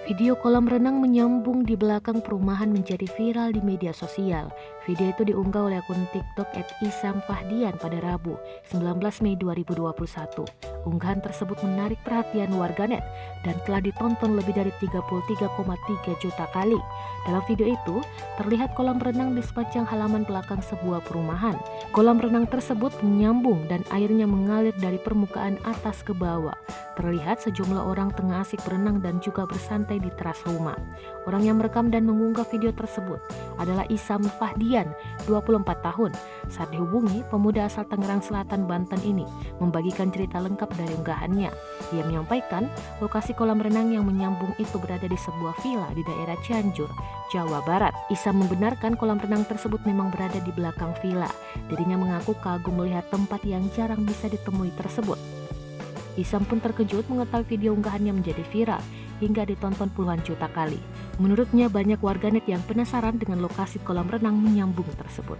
Video kolam renang menyambung di belakang perumahan menjadi viral di media sosial. Video itu diunggah oleh akun TikTok @isampahdian pada Rabu, 19 Mei 2021. Unggahan tersebut menarik perhatian warganet dan telah ditonton lebih dari 33,3 juta kali. Dalam video itu, terlihat kolam renang di sepanjang halaman belakang sebuah perumahan. Kolam renang tersebut menyambung dan airnya mengalir dari permukaan atas ke bawah. Terlihat sejumlah orang tengah asik berenang dan juga bersantai di teras rumah. Orang yang merekam dan mengunggah video tersebut adalah Isam Fahdian, 24 tahun. Saat dihubungi, pemuda asal Tangerang Selatan, Banten ini membagikan cerita lengkap dari unggahannya. Ia menyampaikan lokasi kolam renang yang menyambung itu berada di sebuah villa di daerah Cianjur, Jawa Barat. Isam membenarkan kolam renang tersebut memang berada di belakang villa. Dirinya mengaku kagum melihat tempat yang jarang bisa ditemui tersebut. Isam pun terkejut mengetahui video unggahannya menjadi viral hingga ditonton puluhan juta kali. Menurutnya banyak warganet yang penasaran dengan lokasi kolam renang menyambung tersebut.